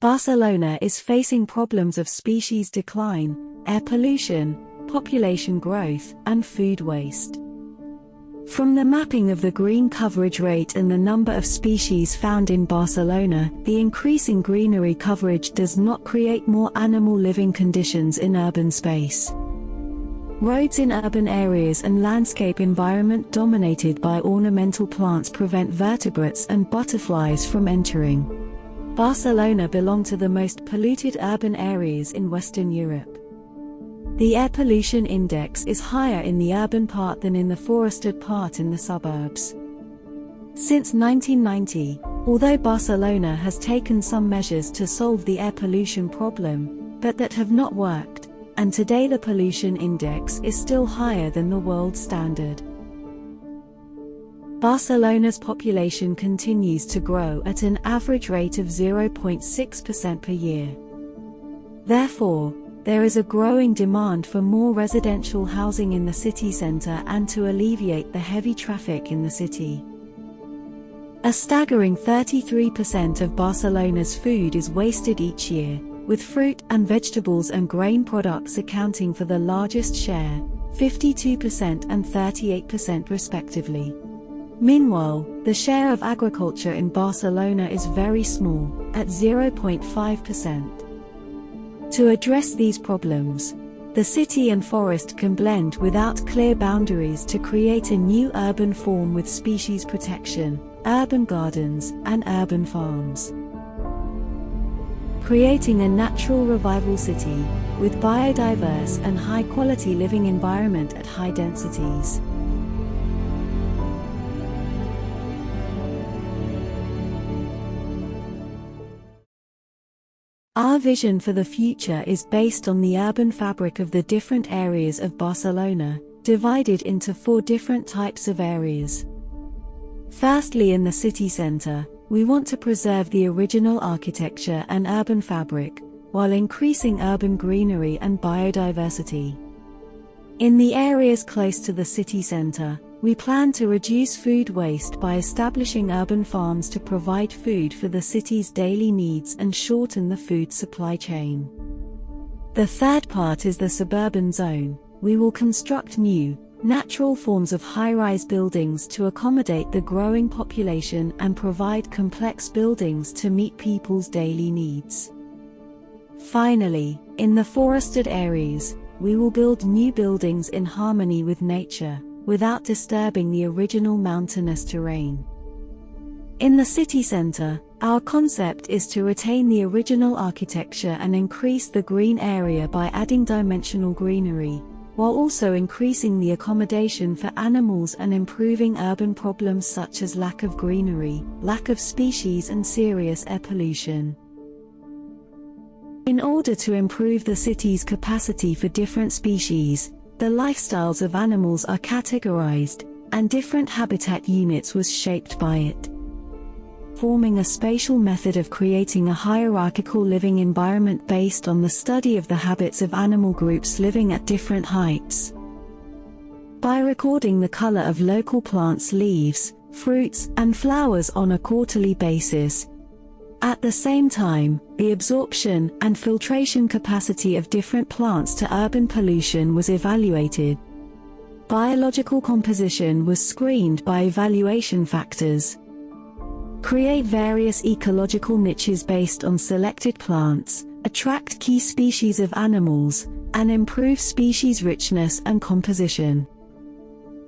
Barcelona is facing problems of species decline, air pollution, population growth, and food waste. From the mapping of the green coverage rate and the number of species found in Barcelona, the increasing greenery coverage does not create more animal living conditions in urban space. Roads in urban areas and landscape environment dominated by ornamental plants prevent vertebrates and butterflies from entering. Barcelona belongs to the most polluted urban areas in Western Europe. The air pollution index is higher in the urban part than in the forested part in the suburbs. Since 1990, although Barcelona has taken some measures to solve the air pollution problem, but that have not worked, and today the pollution index is still higher than the world standard. Barcelona's population continues to grow at an average rate of 0.6% per year. Therefore, there is a growing demand for more residential housing in the city center and to alleviate the heavy traffic in the city. A staggering 33% of Barcelona's food is wasted each year, with fruit and vegetables and grain products accounting for the largest share, 52% and 38% respectively. Meanwhile, the share of agriculture in Barcelona is very small, at 0.5%. To address these problems, the city and forest can blend without clear boundaries to create a new urban form with species protection, urban gardens, and urban farms. Creating a natural revival city, with biodiverse and high-quality living environment at high densities. Our vision for the future is based on the urban fabric of the different areas of Barcelona, divided into 4 different types of areas. Firstly, in the city center, we want to preserve the original architecture and urban fabric, while increasing urban greenery and biodiversity. In the areas close to the city center, we plan to reduce food waste by establishing urban farms to provide food for the city's daily needs and shorten the food supply chain. The third part is the suburban zone. We will construct new, natural forms of high-rise buildings to accommodate the growing population and provide complex buildings to meet people's daily needs. Finally, in the forested areas, we will build new buildings in harmony with nature, without disturbing the original mountainous terrain. In the city center, our concept is to retain the original architecture and increase the green area by adding dimensional greenery, while also increasing the accommodation for animals and improving urban problems such as lack of greenery, lack of species and serious air pollution. In order to improve the city's capacity for different species, the lifestyles of animals are categorized, and different habitat units was shaped by it, forming a spatial method of creating a hierarchical living environment based on the study of the habits of animal groups living at different heights. By recording the color of local plants' leaves, fruits, and flowers on a quarterly basis, at the same time, the absorption and filtration capacity of different plants to urban pollution was evaluated. Biological composition was screened by evaluation factors. Create various ecological niches based on selected plants, attract key species of animals, and improve species richness and composition.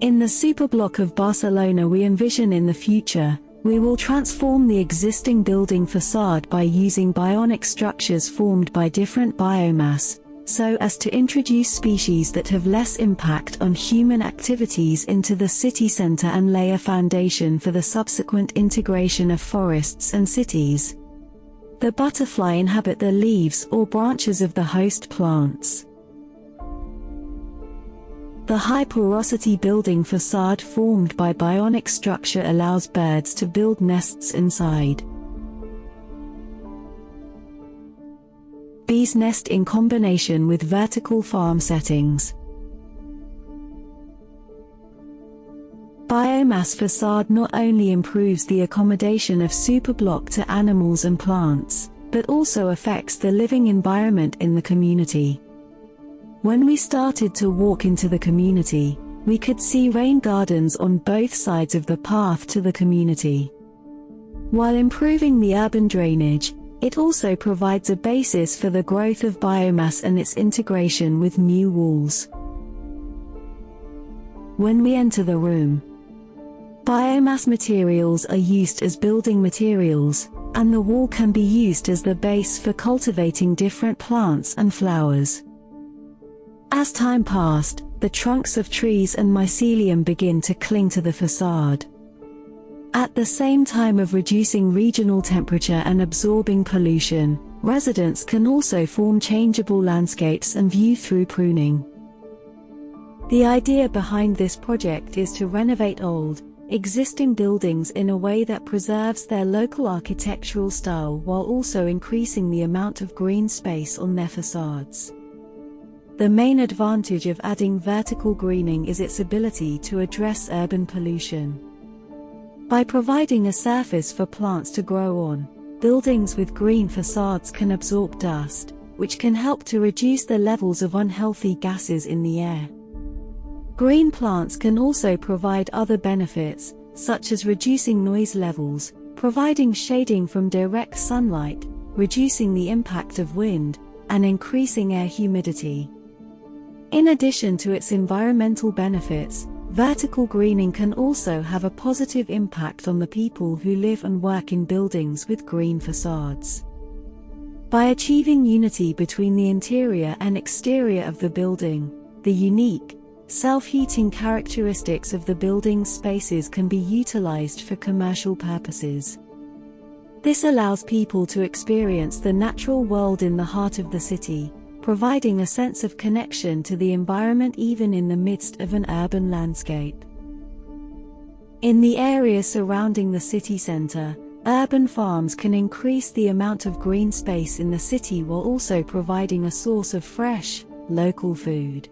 In the superblock of Barcelona we envision in the future, we will transform the existing building facade by using bionic structures formed by different biomass, so as to introduce species that have less impact on human activities into the city center and lay a foundation for the subsequent integration of forests and cities. The butterfly inhabit the leaves or branches of the host plants. The high-porosity building facade formed by bionic structure allows birds to build nests inside. Bees nest in combination with vertical farm settings. Biomass facade not only improves the accommodation of superblock to animals and plants, but also affects the living environment in the community. When we started to walk into the community, we could see rain gardens on both sides of the path to the community. While improving the urban drainage, it also provides a basis for the growth of biomass and its integration with new walls. When we enter the room, biomass materials are used as building materials, and the wall can be used as the base for cultivating different plants and flowers. As time passed, the trunks of trees and mycelium begin to cling to the facade. At the same time of reducing regional temperature and absorbing pollution, residents can also form changeable landscapes and view through pruning. The idea behind this project is to renovate old, existing buildings in a way that preserves their local architectural style while also increasing the amount of green space on their facades. The main advantage of adding vertical greening is its ability to address urban pollution. By providing a surface for plants to grow on, buildings with green facades can absorb dust, which can help to reduce the levels of unhealthy gases in the air. Green plants can also provide other benefits, such as reducing noise levels, providing shading from direct sunlight, reducing the impact of wind, and increasing air humidity. In addition to its environmental benefits, vertical greening can also have a positive impact on the people who live and work in buildings with green facades. By achieving unity between the interior and exterior of the building, the unique, self-heating characteristics of the building's spaces can be utilized for commercial purposes. This allows people to experience the natural world in the heart of the city, providing a sense of connection to the environment even in the midst of an urban landscape. In the areas surrounding the city center, urban farms can increase the amount of green space in the city while also providing a source of fresh, local food.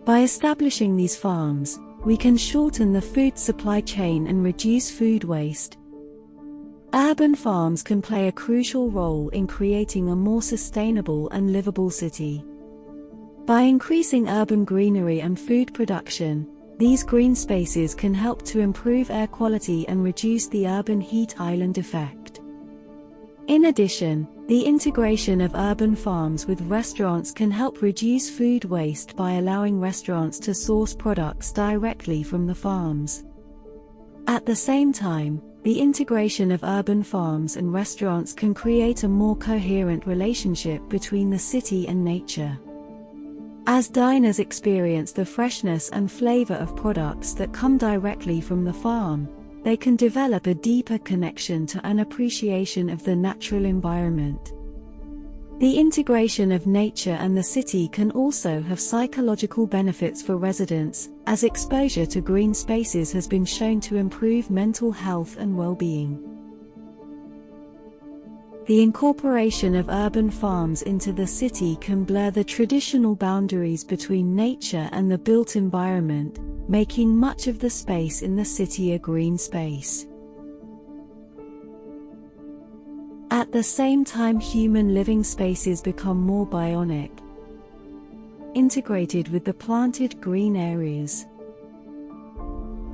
By establishing these farms, we can shorten the food supply chain and reduce food waste. Urban farms can play a crucial role in creating a more sustainable and livable city. By increasing urban greenery and food production, these green spaces can help to improve air quality and reduce the urban heat island effect. In addition, the integration of urban farms with restaurants can help reduce food waste by allowing restaurants to source products directly from the farms. At the same time, the integration of urban farms and restaurants can create a more coherent relationship between the city and nature. As diners experience the freshness and flavor of products that come directly from the farm, they can develop a deeper connection to an appreciation of the natural environment. The integration of nature and the city can also have psychological benefits for residents, as exposure to green spaces has been shown to improve mental health and well-being. The incorporation of urban farms into the city can blur the traditional boundaries between nature and the built environment, making much of the space in the city a green space. At the same time, human living spaces become more bionic, integrated with the planted green areas.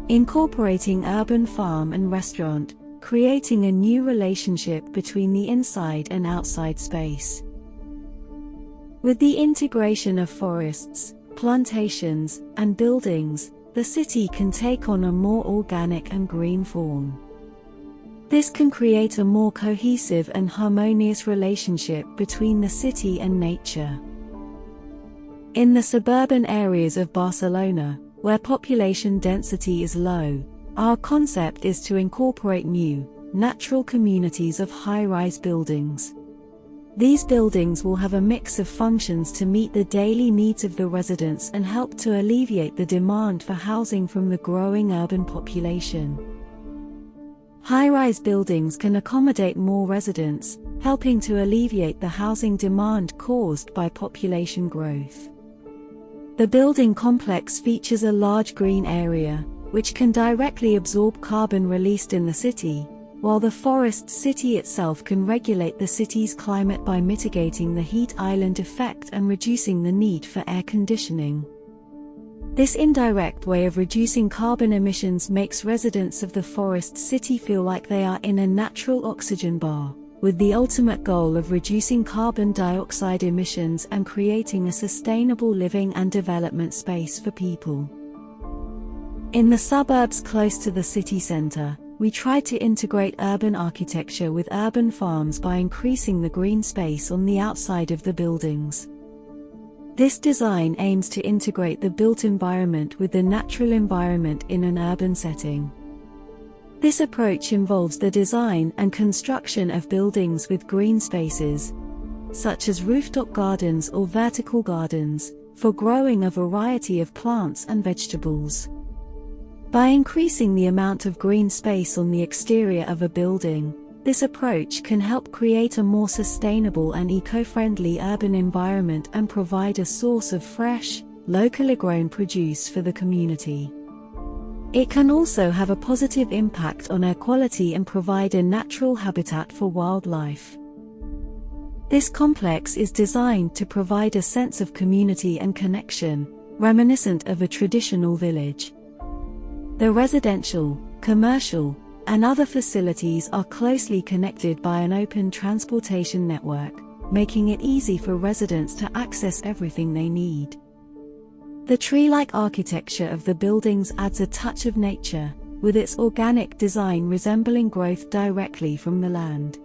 Incorporating urban farm and restaurant, creating a new relationship between the inside and outside space. With the integration of forests, plantations, and buildings, the city can take on a more organic and green form. This can create a more cohesive and harmonious relationship between the city and nature. In the suburban areas of Barcelona, where population density is low, our concept is to incorporate new, natural communities of high-rise buildings. These buildings will have a mix of functions to meet the daily needs of the residents and help to alleviate the demand for housing from the growing urban population. High-rise buildings can accommodate more residents, helping to alleviate the housing demand caused by population growth. The building complex features a large green area, which can directly absorb carbon released in the city, while the forest city itself can regulate the city's climate by mitigating the heat island effect and reducing the need for air conditioning. This indirect way of reducing carbon emissions makes residents of the forest city feel like they are in a natural oxygen bar, with the ultimate goal of reducing carbon dioxide emissions and creating a sustainable living and development space for people. In the suburbs close to the city center, we try to integrate urban architecture with urban farms by increasing the green space on the outside of the buildings. This design aims to integrate the built environment with the natural environment in an urban setting. This approach involves the design and construction of buildings with green spaces, such as rooftop gardens or vertical gardens, for growing a variety of plants and vegetables. By increasing the amount of green space on the exterior of a building, this approach can help create a more sustainable and eco-friendly urban environment and provide a source of fresh, locally grown produce for the community. It can also have a positive impact on air quality and provide a natural habitat for wildlife. This complex is designed to provide a sense of community and connection, reminiscent of a traditional village. The residential, commercial, and other facilities are closely connected by an open transportation network, making it easy for residents to access everything they need. The tree-like architecture of the buildings adds a touch of nature, with its organic design resembling growth directly from the land.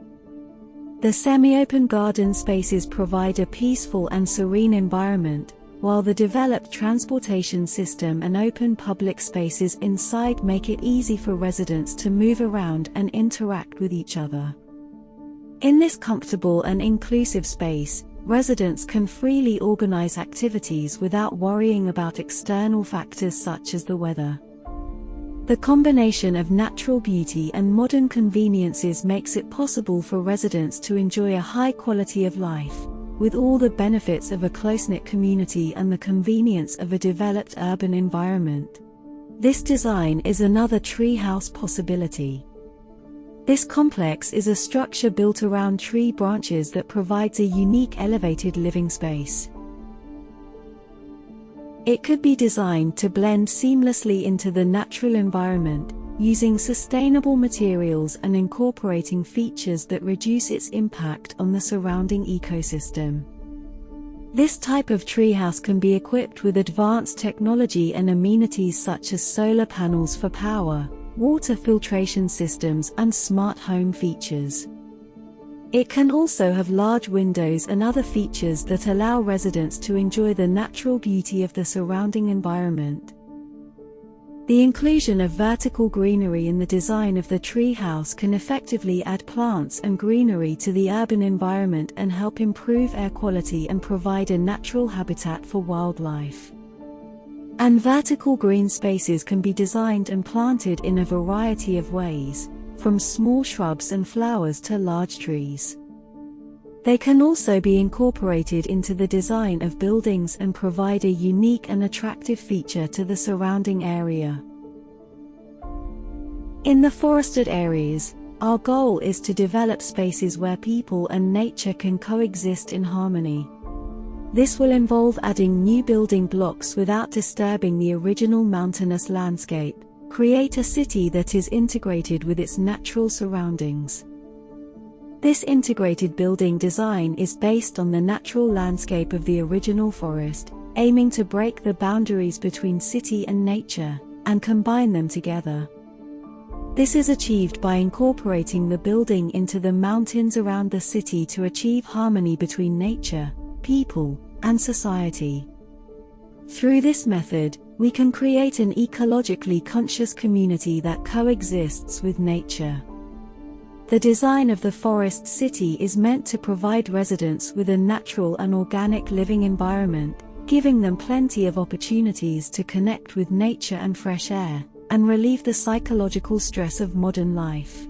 The semi-open garden spaces provide a peaceful and serene environment, while the developed transportation system and open public spaces inside make it easy for residents to move around and interact with each other. In this comfortable and inclusive space, residents can freely organize activities without worrying about external factors such as the weather. The combination of natural beauty and modern conveniences makes it possible for residents to enjoy a high quality of life, with all the benefits of a close-knit community and the convenience of a developed urban environment. This design is another treehouse possibility. This complex is a structure built around tree branches that provides a unique elevated living space. It could be designed to blend seamlessly into the natural environment, using sustainable materials and incorporating features that reduce its impact on the surrounding ecosystem. This type of treehouse can be equipped with advanced technology and amenities such as solar panels for power, water filtration systems, and smart home features. It can also have large windows and other features that allow residents to enjoy the natural beauty of the surrounding environment. The inclusion of vertical greenery in the design of the treehouse can effectively add plants and greenery to the urban environment and help improve air quality and provide a natural habitat for wildlife. And vertical green spaces can be designed and planted in a variety of ways, from small shrubs and flowers to large trees. They can also be incorporated into the design of buildings and provide a unique and attractive feature to the surrounding area. In the forested areas, our goal is to develop spaces where people and nature can coexist in harmony. This will involve adding new building blocks without disturbing the original mountainous landscape, create a city that is integrated with its natural surroundings. This integrated building design is based on the natural landscape of the original forest, aiming to break the boundaries between city and nature, and combine them together. This is achieved by incorporating the building into the mountains around the city to achieve harmony between nature, people, and society. Through this method, we can create an ecologically conscious community that coexists with nature. The design of the forest city is meant to provide residents with a natural and organic living environment, giving them plenty of opportunities to connect with nature and fresh air, and relieve the psychological stress of modern life.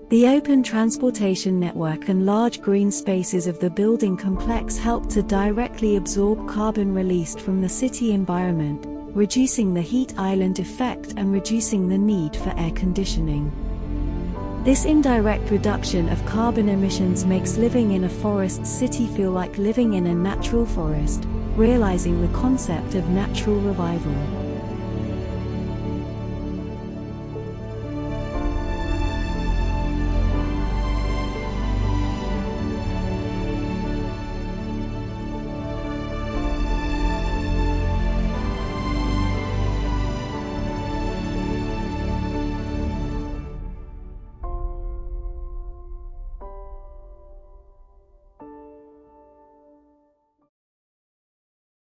The open transportation network and large green spaces of the building complex help to directly absorb carbon released from the city environment, reducing the heat island effect and reducing the need for air conditioning. This indirect reduction of carbon emissions makes living in a forest city feel like living in a natural forest, realizing the concept of natural revival.